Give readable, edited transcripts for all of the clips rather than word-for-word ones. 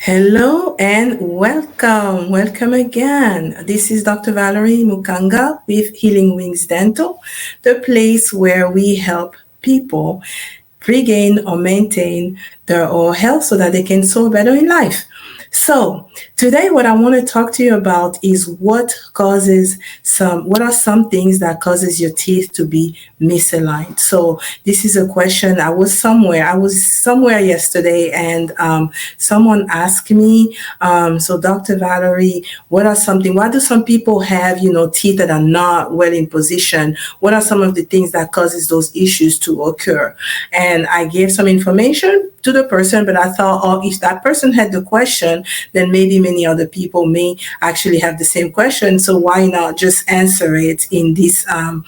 Hello and welcome. Welcome again. This is Dr. Valerie Mukanga with Healing Wings Dental, the place where we help people regain or maintain their oral health so that they can soar better in life. So today what I want to talk to you about is what are some things that causes your teeth to be misaligned. So this is a question. I was somewhere yesterday and someone asked me, so Dr. Valerie, why do some people have, teeth that are not well in position? What are some of the things that causes those issues to occur? And I gave some information to the person, but I thought, oh, if that person had the question, then maybe many other people may actually have the same question. So why not just answer it on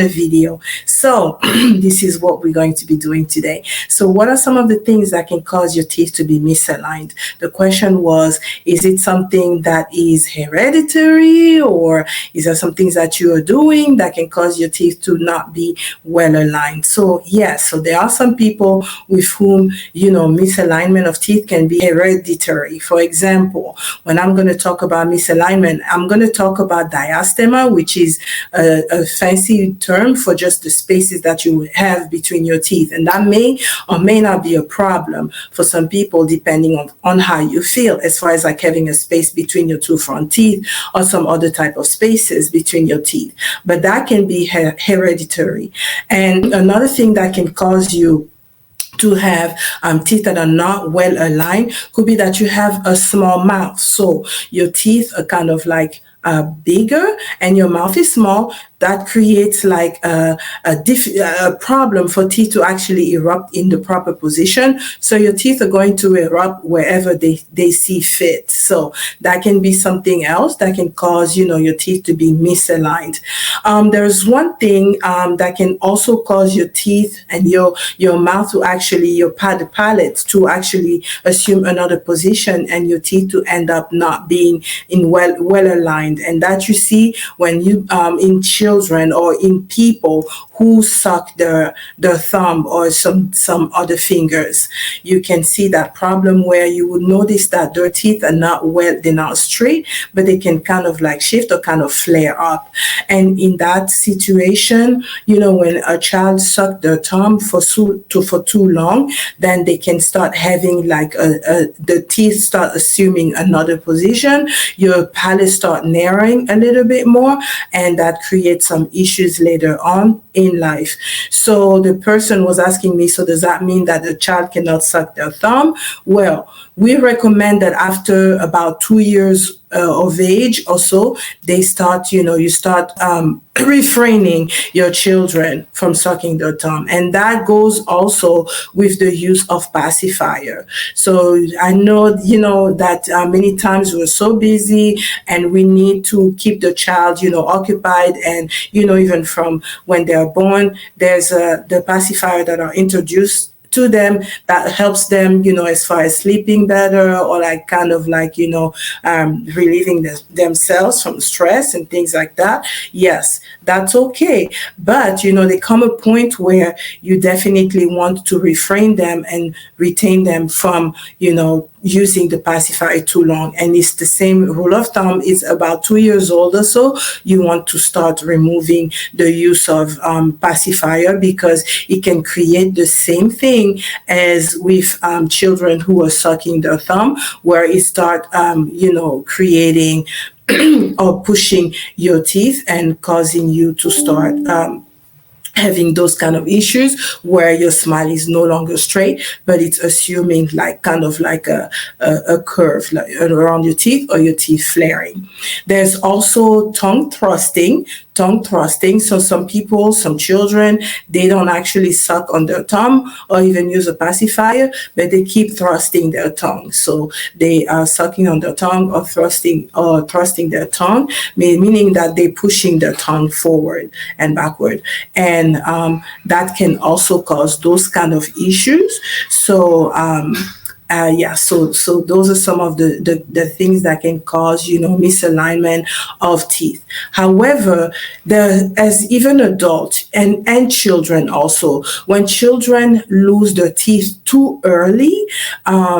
a video? So this is what we're going to be doing today. So what are some of the things that can cause your teeth to be misaligned? The question was, is it something that is hereditary, or is there some things that you are doing that can cause your teeth to not be well aligned? So yes, so there are some people with whom, misalignment of teeth can be hereditary. For example, when I'm going to talk about misalignment, I'm going to talk about diastema, which is a fancy term for just the spaces that you have between your teeth. And that may or may not be a problem for some people, depending on how you feel, as far as like having a space between your two front teeth or some other type of spaces between your teeth. But that can be hereditary. And another thing that can cause you to have teeth that are not well aligned could be that you have a small mouth. So your teeth are kind of like bigger and your mouth is small. That creates like a problem for teeth to actually erupt in the proper position. So your teeth are going to erupt wherever they see fit. So that can be something else that can cause, your teeth to be misaligned. There's one thing that can also cause your teeth and your mouth to actually, the palate to actually assume another position and your teeth to end up not being well aligned. And that you see when you in children or in people who suck their thumb or some other fingers. You can see that problem where you would notice that their teeth are they're not straight, but they can kind of like shift or kind of flare up. And in that situation, when a child sucks their thumb for too long, then they can start having like the teeth start assuming another position. Your palate start narrowing a little bit more, and that creates some issues later on in life. So the person was asking me, so does that mean that the child cannot suck their thumb? Well, we recommend that after about 2 years of age or so, they start, you start refraining your children from sucking their thumb. And that goes also with the use of pacifier. So I know, that many times we're so busy and we need to keep the child, occupied. And, even from when they're born, there's the pacifier that are introduced to them that helps them, as far as sleeping better or like kind of like, relieving themselves from stress and things like that. Yes, that's okay. But, there come a point where you definitely want to refrain them and retain them from, using the pacifier too long. And it's the same rule of thumb. It's about 2 years old or so. You want to start removing the use of pacifier because it can create the same thing as with children who are sucking their thumb, where it start, creating or pushing your teeth and causing you to start having those kind of issues where your smile is no longer straight, but it's assuming like kind of like a curve like around your teeth or your teeth flaring. There's also tongue thrusting. So some children, they don't actually suck on their tongue or even use a pacifier, but they keep thrusting their tongue. So they are sucking on their tongue or thrusting their tongue, meaning that they're pushing their tongue forward and backward. And that can also cause those kind of issues. So So those are some of the things that can cause, misalignment of teeth. However, as even adults and children also, when children lose their teeth too early,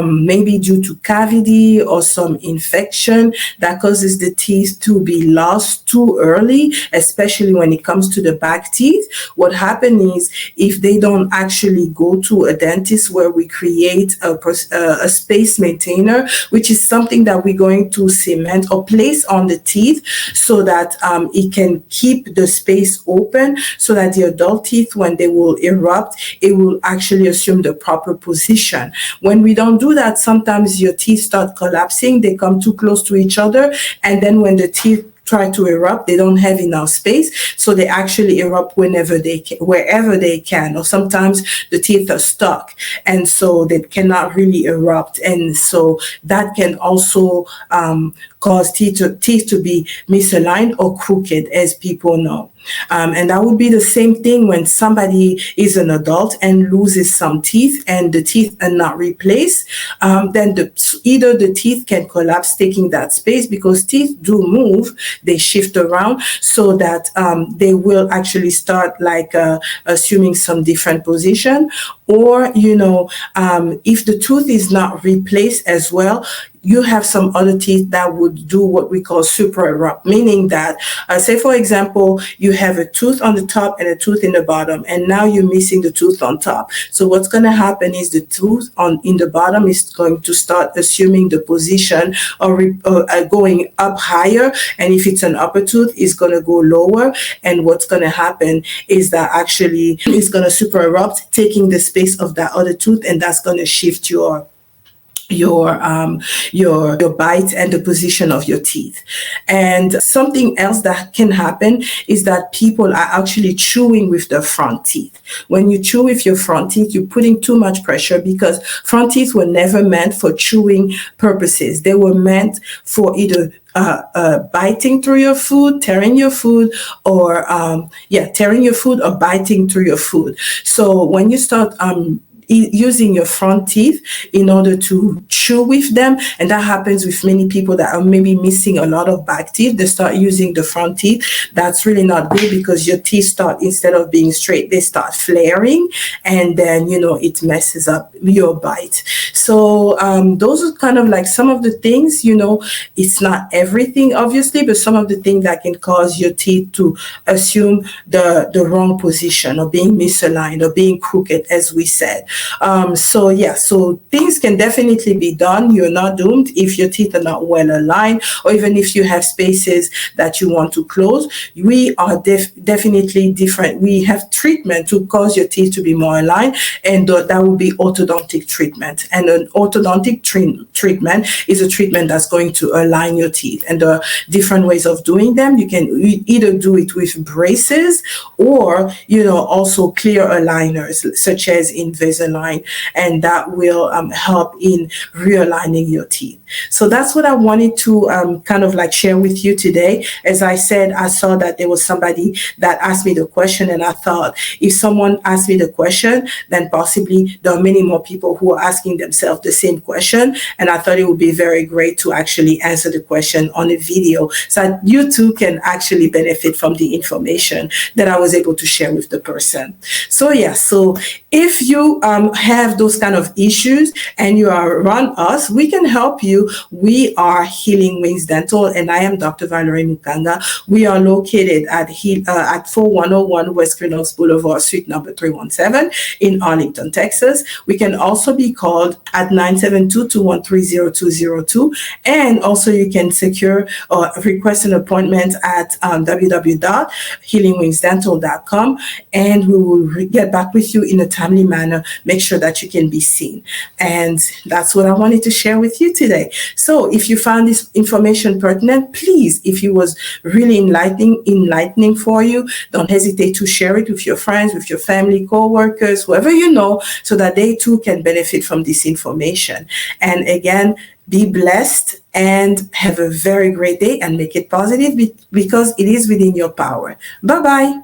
maybe due to cavity or some infection that causes the teeth to be lost too early, especially when it comes to the back teeth, what happens is, if they don't actually go to a dentist where we create a space maintainer, which is something that we're going to cement or place on the teeth so that it can keep the space open, so that the adult teeth, when they will erupt, it will actually assume the proper position. When we don't do that, sometimes your teeth start collapsing, they come too close to each other, and then when the teeth try to erupt, they don't have enough space, so they actually erupt wherever they can, or sometimes the teeth are stuck, and so they cannot really erupt, and so that can also cause teeth to be misaligned or crooked, as people know. And that would be the same thing when somebody is an adult and loses some teeth and the teeth are not replaced. Then either the teeth can collapse, taking that space, because teeth do move, they shift around, so that they will actually start assuming some different position. Or, if the tooth is not replaced as well, you have some other teeth that would do what we call super erupt, meaning that, say for example, you have a tooth on the top and a tooth in the bottom, and now you're missing the tooth on top. So what's going to happen is the tooth in the bottom is going to start assuming the position or going up higher, and if it's an upper tooth, it's going to go lower. And what's going to happen is that actually it's going to super erupt, taking the space of that other tooth, and that's going to shift your bite and the position of your teeth. And something else that can happen is that people are actually chewing with their front teeth. When you chew with your front teeth, you're putting too much pressure, because front teeth were never meant for chewing purposes. They were meant for either biting through your food, tearing your food, or tearing your food or biting through your food. So when you start using your front teeth in order to chew with them, and that happens with many people that are maybe missing a lot of back teeth, they start using the front teeth. That's really not good, because your teeth start, instead of being straight, they start flaring, and then it messes up your bite. So those are kind of like some of the things, it's not everything obviously, but some of the things that can cause your teeth to assume the wrong position, or being misaligned, or being crooked, as we said. So things can definitely be done. You're not doomed if your teeth are not well aligned, or even if you have spaces that you want to close. We are definitely different. We have treatment to cause your teeth to be more aligned, and that will be orthodontic treatment. And an orthodontic treatment is a treatment that's going to align your teeth. And there are different ways of doing them. You can either do it with braces, or also clear aligners, such as Invisalign, and that will help in realigning your teeth. So that's what I wanted to kind of like share with you today. As I said, I saw that there was somebody that asked me the question, and I thought, if someone asked me the question, then possibly there are many more people who are asking themselves the same question, and I thought it would be very great to actually answer the question on a video, so that you too can actually benefit from the information that I was able to share with the person. So if you have those kind of issues and you are around us, we can help you. We are Healing Wings Dental, and I am Dr. Valerie Mukanga. We are located at 4101 West Green Oaks Boulevard, suite number 317 in Arlington, Texas. We can also be called at 972-213-0202, and also you can secure or request an appointment at www.healingwingsdental.com, and we will get back with you in a timely manner. Make sure that you can be seen. And that's what I wanted to share with you today. So if you found this information pertinent, please, if it was really enlightening for you, don't hesitate to share it with your friends, with your family, co-workers, whoever you know, so that they too can benefit from this information. And again, be blessed and have a very great day, and make it positive, because it is within your power. Bye-bye.